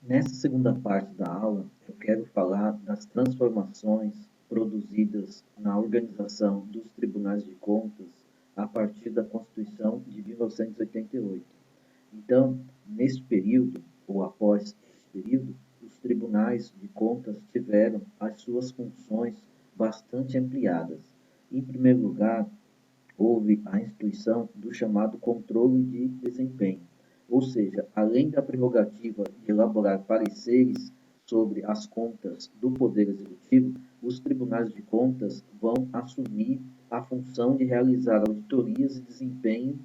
Nessa segunda parte da aula, eu quero falar das transformações produzidas na organização dos tribunais de contas a partir da Constituição de 1988. Então, neste período, ou após este período, os tribunais de contas tiveram as suas funções bastante ampliadas. Em primeiro lugar, houve a instituição do chamado controle de desempenho, ou seja, além da prerrogativa de elaborar pareceres sobre as contas do Poder Executivo, os tribunais de contas vão assumir a função de realizar auditorias e desempenho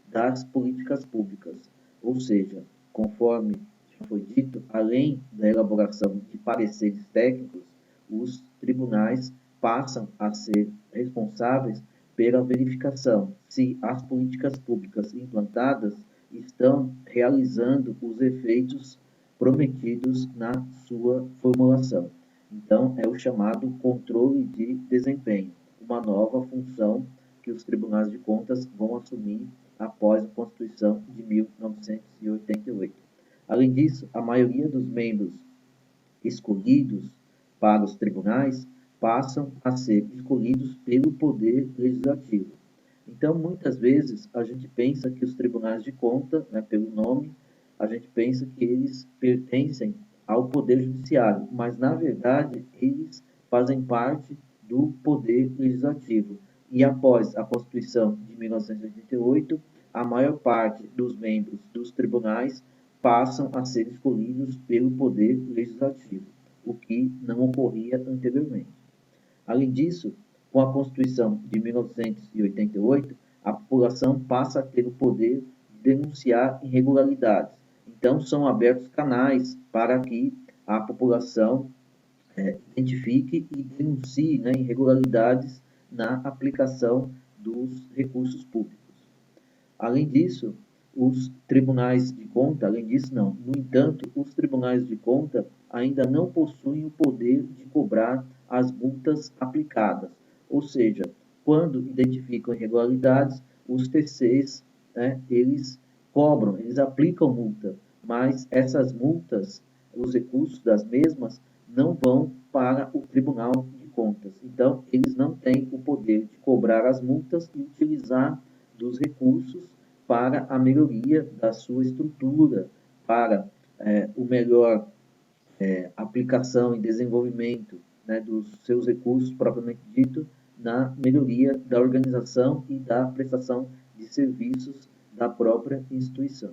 das políticas públicas, ou seja, conforme já foi dito, além da elaboração de pareceres técnicos, os tribunais passam a ser responsáveis pela verificação se as políticas públicas implantadas estão realizando os efeitos prometidos na sua formulação. Então, é o chamado controle de desempenho, uma nova função que os tribunais de contas vão assumir após a Constituição de 1988. Além disso, a maioria dos membros escolhidos para os tribunais passam a ser escolhidos pelo Poder Legislativo. Então, muitas vezes, a gente pensa que os tribunais de conta, né, pelo nome, a gente pensa que eles pertencem ao Poder Judiciário, mas, na verdade, eles fazem parte do Poder Legislativo. E após a Constituição de 1988, a maior parte dos membros dos tribunais passam a ser escolhidos pelo Poder Legislativo, o que não ocorria anteriormente. Além disso, com a Constituição de 1988, a população passa a ter o poder de denunciar irregularidades. Então, são abertos canais para que a população identifique e denuncie, né, irregularidades na aplicação dos recursos públicos. Além disso, os tribunais de conta, além disso não, no entanto, os tribunais de conta ainda não possuem o poder de cobrar as multas aplicadas, ou seja, quando identificam irregularidades, os TCs, né, eles cobram, eles aplicam multa, mas essas multas, os recursos das mesmas, não vão para o Tribunal de Contas. Então, eles não têm o poder de cobrar as multas e utilizar dos recursos para a melhoria da sua estrutura, para o melhor aplicação e desenvolvimento, né, dos seus recursos propriamente dito, na melhoria da organização e da prestação de serviços da própria instituição.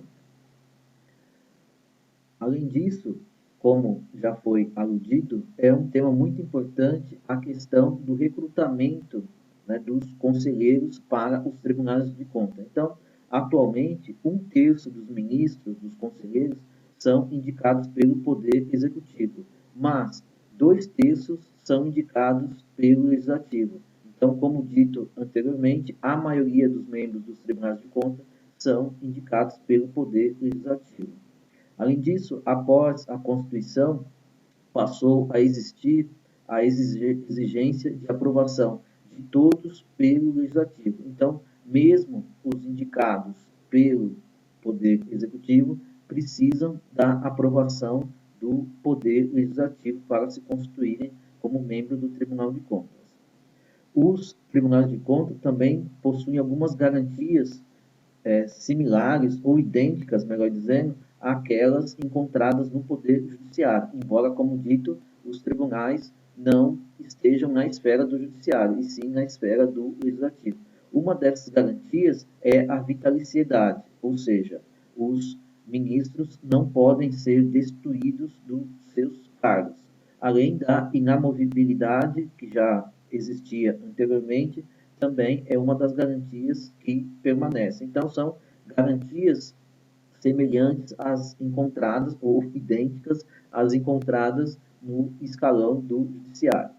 Além disso, como já foi aludido, é um tema muito importante a questão do recrutamento, né, dos conselheiros para os tribunais de contas. Então, atualmente, um terço dos ministros, dos conselheiros, são indicados pelo Poder Executivo, mas 2 terços são indicados pelo Legislativo. Então, como dito anteriormente, a maioria dos membros dos tribunais de contas são indicados pelo Poder Legislativo. Além disso, após a Constituição, passou a existir a exigência de aprovação de todos pelo Legislativo. Então, mesmo os indicados pelo Poder Executivo precisam da aprovação do Poder Legislativo para se constituírem como membro do Tribunal de Contas. Os tribunais de contas também possuem algumas garantias similares ou idênticas, melhor dizendo, àquelas encontradas no Poder Judiciário, embora, como dito, os tribunais não estejam na esfera do Judiciário, e sim na esfera do Legislativo. Uma dessas garantias é a vitaliciedade, ou seja, os ministros não podem ser destituídos dos seus cargos, além da inamovibilidade, que já existia anteriormente, também é uma das garantias que permanece. Então, são garantias semelhantes às encontradas ou idênticas às encontradas no escalão do judiciário.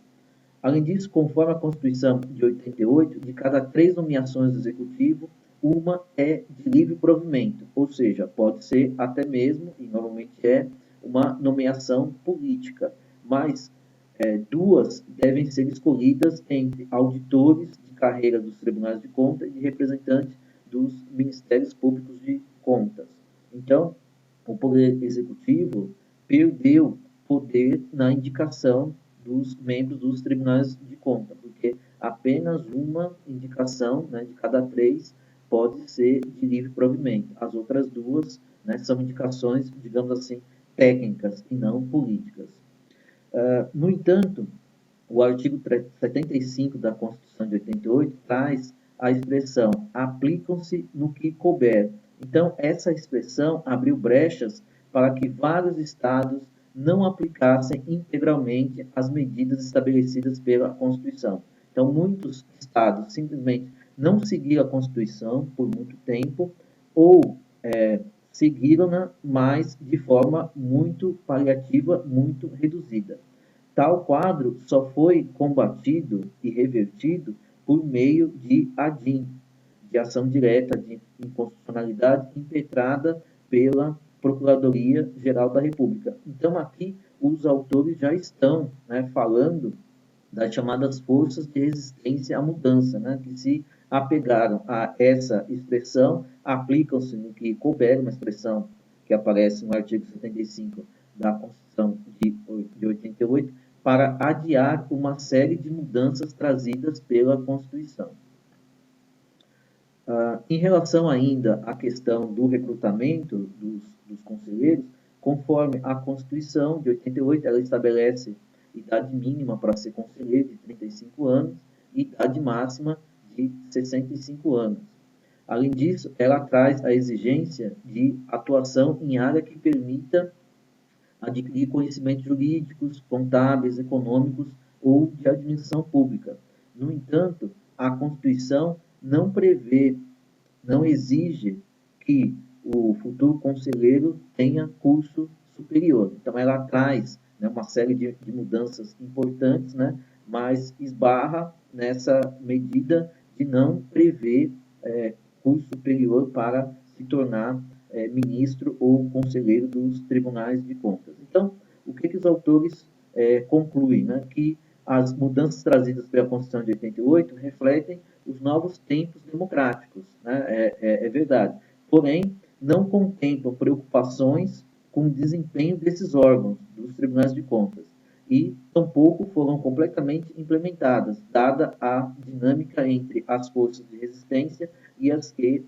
Além disso, conforme a Constituição de 88, de cada 3 nomeações do Executivo, uma é de livre provimento, ou seja, pode ser até mesmo, e normalmente é, uma nomeação política, mas 2 devem ser escolhidas entre auditores de carreira dos tribunais de contas e de representantes dos ministérios públicos de contas. Então, o Poder Executivo, perdeu poder na indicação dos membros dos tribunais de contas, porque apenas uma indicação, né, de cada 3 pode ser de livre provimento. As outras 2, né, são indicações, digamos assim, técnicas e não políticas. No entanto, o artigo 75 da Constituição de 88 traz a expressão aplicam-se no que couber. Então, essa expressão abriu brechas para que vários estados não aplicassem integralmente as medidas estabelecidas pela Constituição. Então, muitos estados simplesmente não seguiram a Constituição por muito tempo ou seguiram-na, mas de forma muito paliativa, muito reduzida. Tal quadro só foi combatido e revertido por meio de ADIM, de ação direta de inconstitucionalidade impetrada pela Procuradoria-Geral da República. Então, aqui, os autores já estão, né, falando das chamadas forças de resistência à mudança, né, que se apegaram a essa expressão, aplicam-se no que couber, uma expressão que aparece no artigo 75 da Constituição de 88, para adiar uma série de mudanças trazidas pela Constituição. Em relação ainda à questão do recrutamento dos conselheiros, conforme a Constituição de 88, ela estabelece idade mínima para ser conselheiro de 35 anos e idade máxima de 65 anos. Além disso, ela traz a exigência de atuação em área que permita adquirir conhecimentos jurídicos, contábeis, econômicos ou de administração pública. No entanto, a Constituição não prevê, não exige que o futuro conselheiro tenha curso superior. Então, ela traz, né, uma série de mudanças importantes, né, mas esbarra nessa medida de não prever curso superior para se tornar ministro ou conselheiro dos tribunais de contas. Então, o que os autores concluem? Né? Que as mudanças trazidas pela Constituição de 88 refletem os novos tempos democráticos, né? É verdade. Porém, não contemplam preocupações com o desempenho desses órgãos, dos tribunais de contas, e tampouco foram completamente implementadas, dada a dinâmica entre as forças de resistência e as que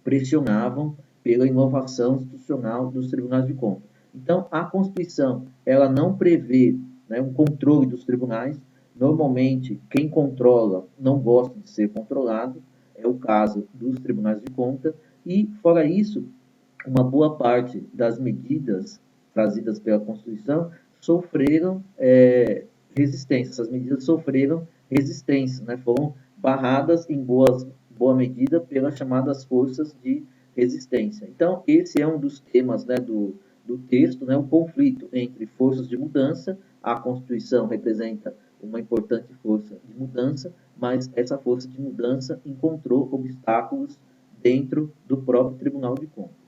pressionavam pela inovação institucional dos tribunais de contas. Então, a Constituição ela não prevê, né, um controle dos tribunais. Normalmente, quem controla não gosta de ser controlado, é o caso dos tribunais de contas, e, fora isso, uma boa parte das medidas trazidas pela Constituição sofreram resistência. Essas medidas sofreram resistência, né? Foram barradas em boa medida pelas chamadas forças de resistência. Então, esse é um dos temas, né, do texto, né, o conflito entre forças de mudança. A Constituição representa uma importante força de mudança, mas essa força de mudança encontrou obstáculos dentro do próprio Tribunal de Contas.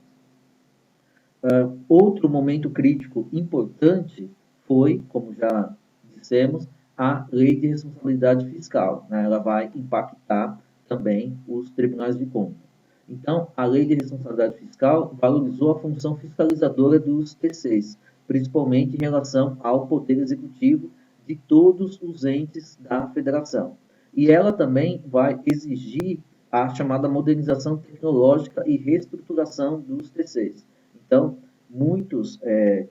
Outro momento crítico importante foi, como já dissemos, a Lei de Responsabilidade Fiscal, né? Ela vai impactar também os tribunais de contas. Então, a Lei de Responsabilidade Fiscal valorizou a função fiscalizadora dos TCs, principalmente em relação ao Poder Executivo de todos os entes da Federação. E ela também vai exigir a chamada modernização tecnológica e reestruturação dos TCs. Então, muitos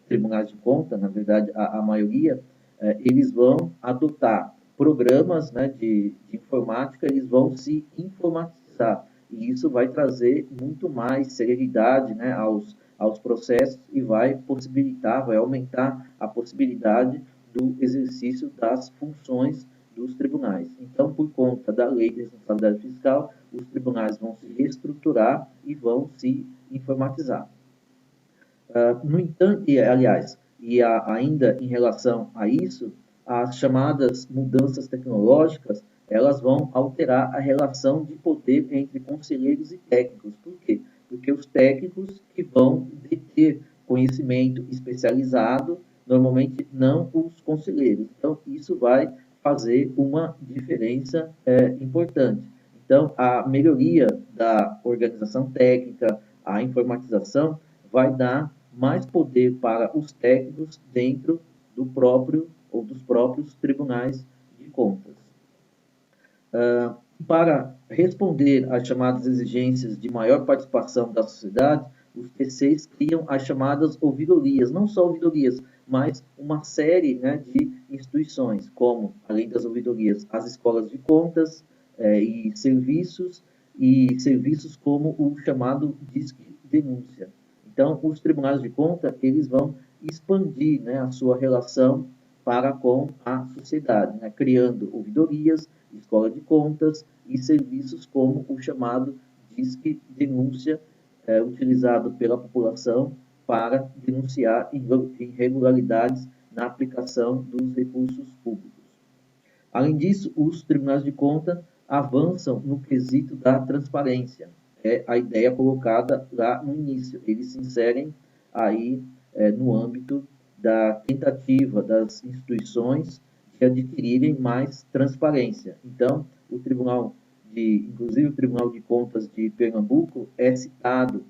tribunais de contas, na verdade, a maioria, eles vão adotar programas, né, de informática, eles vão se informatizar. E isso vai trazer muito mais celeridade, né, aos processos e vai possibilitar, vai aumentar a possibilidade do exercício das funções dos tribunais. Então, por conta da Lei de Responsabilidade Fiscal, os tribunais vão se reestruturar e vão se informatizar. No entanto, aliás, ainda em relação a isso, as chamadas mudanças tecnológicas, elas vão alterar a relação de poder entre conselheiros e técnicos. Por quê? Porque os técnicos que vão deter conhecimento especializado, normalmente não os conselheiros. Então, isso vai fazer uma diferença importante. Então, a melhoria da organização técnica, a informatização, vai dar mais poder para os técnicos dentro do próprio ou dos próprios tribunais de contas. Para responder às chamadas exigências de maior participação da sociedade, os TCs criam as chamadas ouvidorias, não só ouvidorias, mas uma série, né, de instituições, como, além das ouvidorias, as escolas de contas e serviços como o chamado Disque Denúncia. Então, os tribunais de conta, eles vão expandir, né, a sua relação para com a sociedade, né, criando ouvidorias, escola de contas e serviços como o chamado Disque Denúncia, utilizado pela população para denunciar irregularidades na aplicação dos recursos públicos. Além disso, os tribunais de contas avançam no quesito da transparência. É a ideia colocada lá no início. Eles se inserem aí no âmbito da tentativa das instituições de adquirirem mais transparência. Então, inclusive o Tribunal de Contas de Pernambuco é citado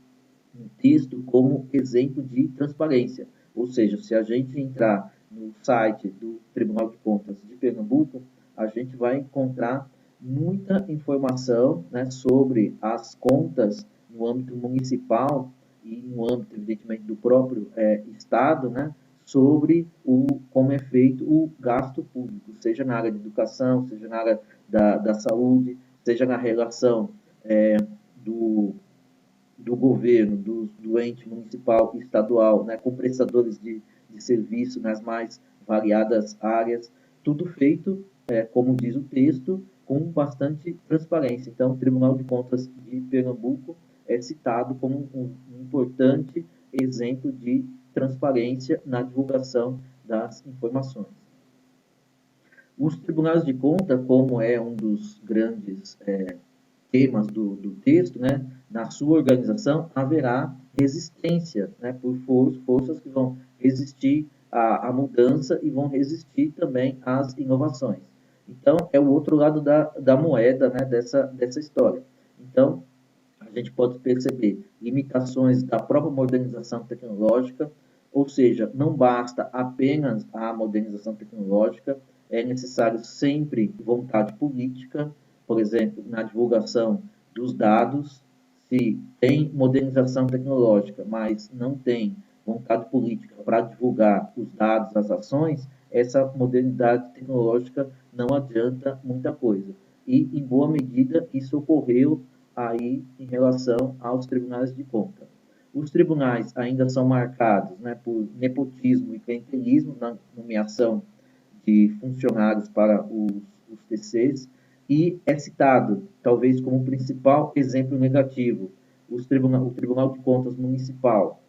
no texto como exemplo de transparência. Ou seja, se a gente entrar no site do Tribunal de Contas de Pernambuco, a gente vai encontrar muita informação, né, sobre as contas no âmbito municipal e no âmbito, evidentemente, do próprio Estado, né, sobre como é feito o gasto público, seja na área de educação, seja na área da saúde, seja na relação do governo, do ente municipal e estadual, né, com prestadores de serviço nas mais variadas áreas, tudo feito, como diz o texto, com bastante transparência. Então, o Tribunal de Contas de Pernambuco é citado como um importante exemplo de transparência na divulgação das informações. Os tribunais de conta, como é um dos grandes temas do texto, né, na sua organização haverá resistência, né, por forças que vão resistir à mudança e vão resistir também às inovações. Então, é o outro lado da moeda, né, dessa história. Então, a gente pode perceber limitações da própria modernização tecnológica, ou seja, não basta apenas a modernização tecnológica, é necessário sempre vontade política, por exemplo, na divulgação dos dados, se tem modernização tecnológica, mas não tem vontade política para divulgar os dados, as ações, essa modernidade tecnológica não adianta muita coisa. E, em boa medida, isso ocorreu aí em relação aos tribunais de conta. Os tribunais ainda são marcados, né, por nepotismo e clientelismo na nomeação de funcionários para os TCs, e é citado, talvez como principal exemplo negativo, o Tribunal de Contas Municipal,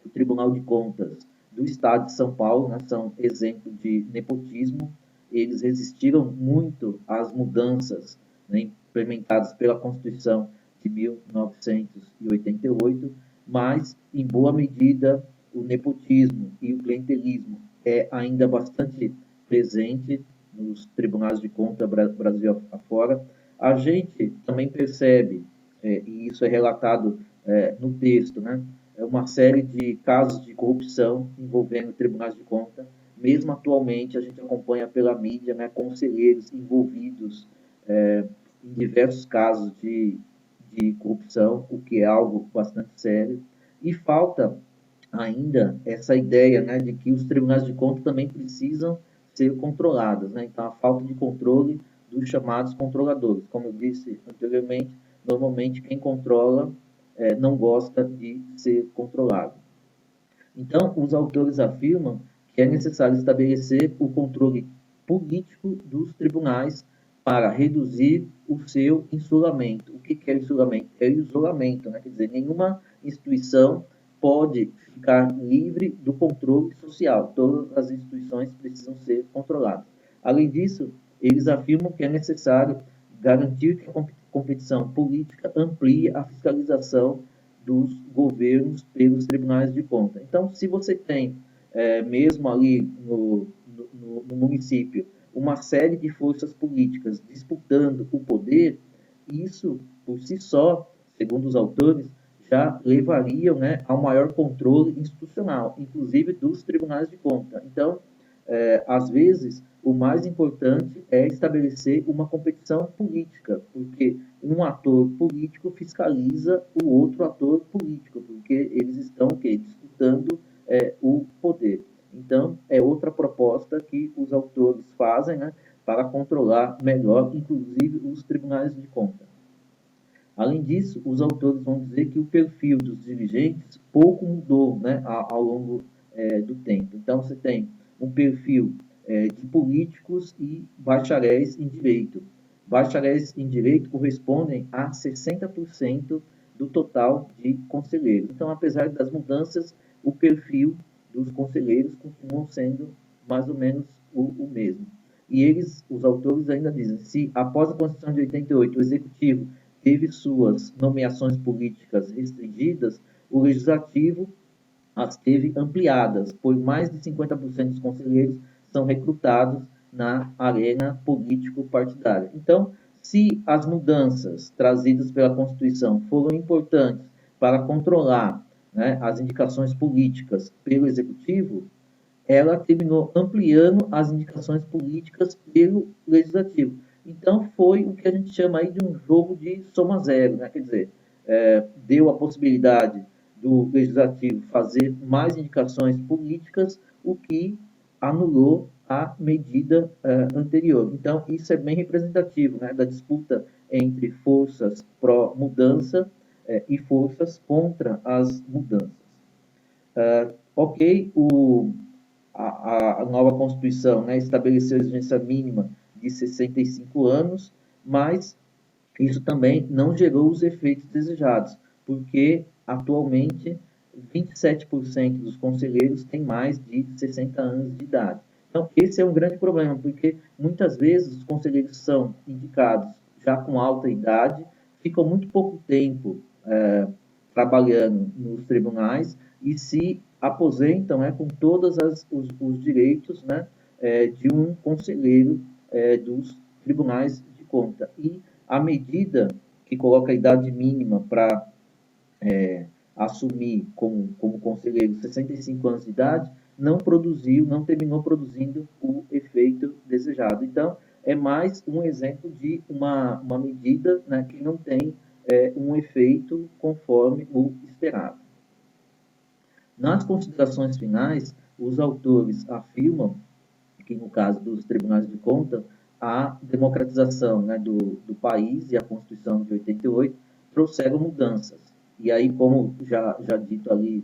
o Tribunal de Contas do Estado de São Paulo, né, são exemplo de nepotismo. Eles resistiram muito às mudanças, né, implementadas pela Constituição de 1988, mas, em boa medida, o nepotismo e o clientelismo é ainda bastante presente nos tribunais de conta Brasil afora. A gente também percebe, e isso é relatado no texto, né, uma série de casos de corrupção envolvendo tribunais de conta. Mesmo atualmente, a gente acompanha pela mídia, né, conselheiros envolvidos em diversos casos de corrupção, o que é algo bastante sério. E falta ainda essa ideia, né, de que os tribunais de contas também precisam ser controlados, né? Então, a falta de controle dos chamados controladores. Como eu disse anteriormente, normalmente quem controla não gosta de ser controlado. Então, os autores afirmam que é necessário estabelecer o controle político dos tribunais para reduzir o seu insulamento. O que é insulamento? É o isolamento, né? Quer dizer, nenhuma instituição pode ficar livre do controle social. Todas as instituições precisam ser controladas. Além disso, eles afirmam que é necessário garantir que a competição política amplie a fiscalização dos governos pelos tribunais de conta. Então, se você tem, mesmo ali no município, uma série de forças políticas disputando o poder, isso, por si só, segundo os autores, já levariam, né, ao maior controle institucional, inclusive dos tribunais de conta. Então, às vezes, o mais importante é estabelecer uma competição política, porque um ator político fiscaliza o outro ator político, porque eles estão disputando o poder. Então, é outra proposta que os autores fazem, né, para controlar melhor, inclusive, os tribunais de conta. Além disso, os autores vão dizer que o perfil dos dirigentes pouco mudou, né, ao longo do tempo. Então, você tem um perfil de políticos e bacharéis em direito. Bacharéis em direito correspondem a 60% do total de conselheiros. Então, apesar das mudanças, o perfil dos conselheiros continuam sendo mais ou menos o mesmo. E eles, os autores, ainda dizem: se após a Constituição de 88 o Executivo teve suas nomeações políticas restringidas, o Legislativo as teve ampliadas, pois mais de 50% dos conselheiros são recrutados na arena político-partidária. Então, se as mudanças trazidas pela Constituição foram importantes para controlar, né, as indicações políticas pelo Executivo, ela terminou ampliando as indicações políticas pelo Legislativo. Então, foi o que a gente chama aí de um jogo de soma zero, né? Quer dizer, deu a possibilidade do Legislativo fazer mais indicações políticas, o que anulou a medida anterior. Então, isso é bem representativo, né, da disputa entre forças pró-mudança e forças contra as mudanças. Ok, a nova Constituição, né, estabeleceu a exigência mínima de 65 anos, mas isso também não gerou os efeitos desejados, porque atualmente 27% dos conselheiros têm mais de 60 anos de idade. Então, esse é um grande problema, porque muitas vezes os conselheiros são indicados já com alta idade, ficam muito pouco tempo trabalhando nos tribunais e se aposentam, com todos os direitos, né, de um conselheiro dos tribunais de conta. E a medida que coloca a idade mínima para assumir como conselheiro 65 anos de idade, não terminou produzindo o efeito desejado. Então, é mais um exemplo de uma medida, né, que não tem um efeito conforme o esperado. Nas considerações finais, os autores afirmam que, no caso dos tribunais de conta, a democratização, né, do país e a Constituição de 88 trouxeram mudanças. E aí, como já dito ali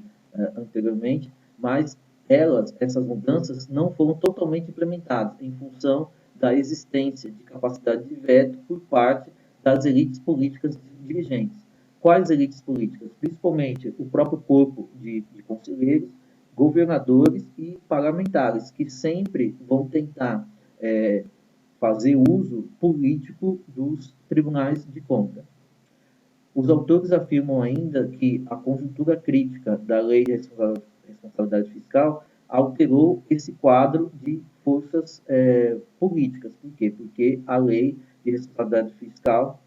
anteriormente, mas essas mudanças não foram totalmente implementadas em função da existência de capacidade de veto por parte das elites políticas dirigentes. Quais elites políticas? Principalmente o próprio corpo de conselheiros, governadores e parlamentares, que sempre vão tentar fazer uso político dos tribunais de conta. Os autores afirmam ainda que a conjuntura crítica da Lei de Responsabilidade Fiscal alterou esse quadro de forças políticas. Por quê? Porque a Lei de Responsabilidade Fiscal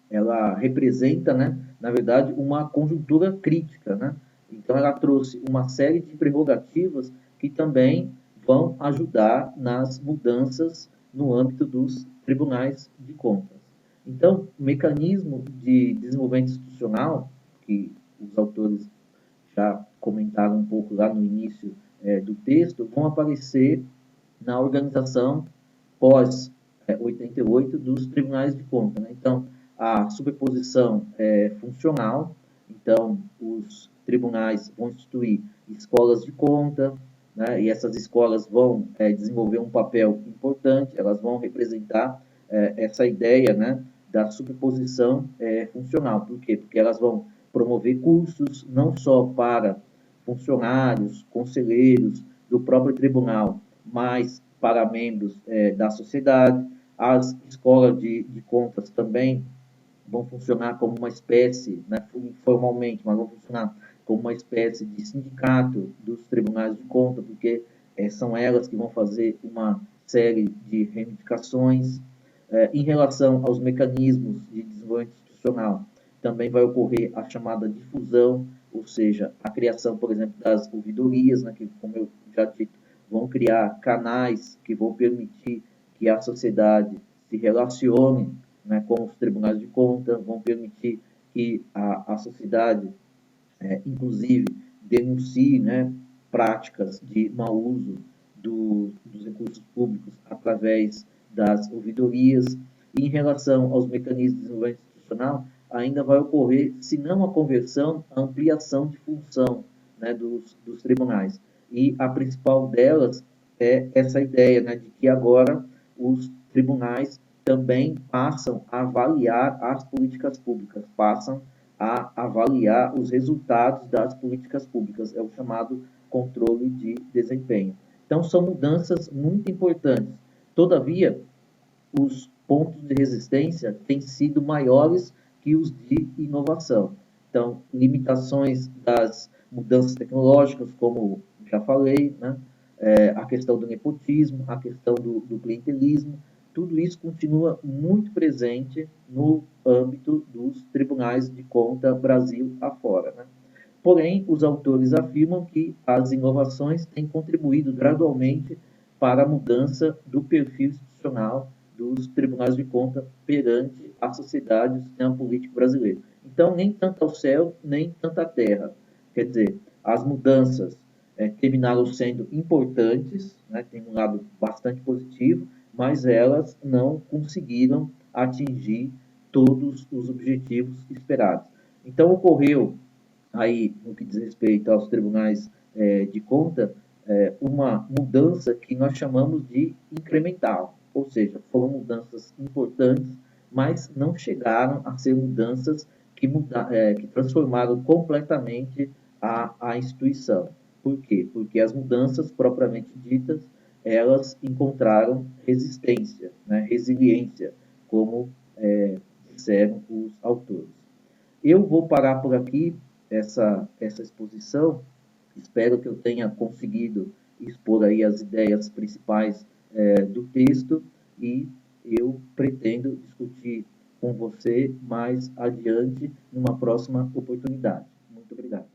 ela representa, né, na verdade, uma conjuntura crítica, né? Então, ela trouxe uma série de prerrogativas que também vão ajudar nas mudanças no âmbito dos tribunais de contas. Então, o mecanismo de desenvolvimento institucional, que os autores já comentaram um pouco lá no início do texto, vão aparecer na organização pós-88 dos tribunais de contas, né? Então, a superposição funcional, então os tribunais vão instituir escolas de conta, né, e essas escolas vão desenvolver um papel importante, elas vão representar essa ideia, né, da superposição funcional. Por quê? Porque elas vão promover cursos não só para funcionários, conselheiros do próprio tribunal, mas para membros da sociedade. As escolas de contas também vão funcionar como uma espécie, né, informalmente, mas vão funcionar como uma espécie de sindicato dos tribunais de conta, porque são elas que vão fazer uma série de reivindicações em relação aos mecanismos de desenvolvimento institucional. também vai ocorrer a chamada difusão, ou seja, a criação, por exemplo, das ouvidorias, né, que, como eu já disse, vão criar canais que vão permitir que a sociedade se relacione, né, com os tribunais de contas, vão permitir que a sociedade, inclusive, denuncie, né, práticas de mau uso dos recursos públicos através das ouvidorias. E em relação aos mecanismos de desenvolvimento institucional, ainda vai ocorrer, se não a conversão, a ampliação de função, né, dos tribunais. E a principal delas é essa ideia, né, de que agora os tribunais também passam a avaliar as políticas públicas, passam a avaliar os resultados das políticas públicas, é o chamado controle de desempenho. Então, são mudanças muito importantes. Todavia, os pontos de resistência têm sido maiores que os de inovação. Então, limitações das mudanças tecnológicas, como já falei, né? A questão do nepotismo, a questão do clientelismo, tudo isso continua muito presente no âmbito dos tribunais de conta Brasil afora, né? Porém, os autores afirmam que as inovações têm contribuído gradualmente para a mudança do perfil institucional dos tribunais de conta perante a sociedade e o sistema político brasileiro. Então, nem tanto ao céu, nem tanto à terra. Quer dizer, as mudanças terminaram sendo importantes, né, tem um lado bastante positivo, mas elas não conseguiram atingir todos os objetivos esperados. Então, ocorreu aí, no que diz respeito aos tribunais de conta, uma mudança que nós chamamos de incremental, ou seja, foram mudanças importantes, mas não chegaram a ser mudanças que transformaram completamente a instituição. Por quê? Porque as mudanças propriamente ditas, elas encontraram resistência, né, resiliência, como disseram os autores. Eu vou parar por aqui essa exposição. Espero que eu tenha conseguido expor aí as ideias principais do texto e eu pretendo discutir com você mais adiante numa próxima oportunidade. Muito obrigado.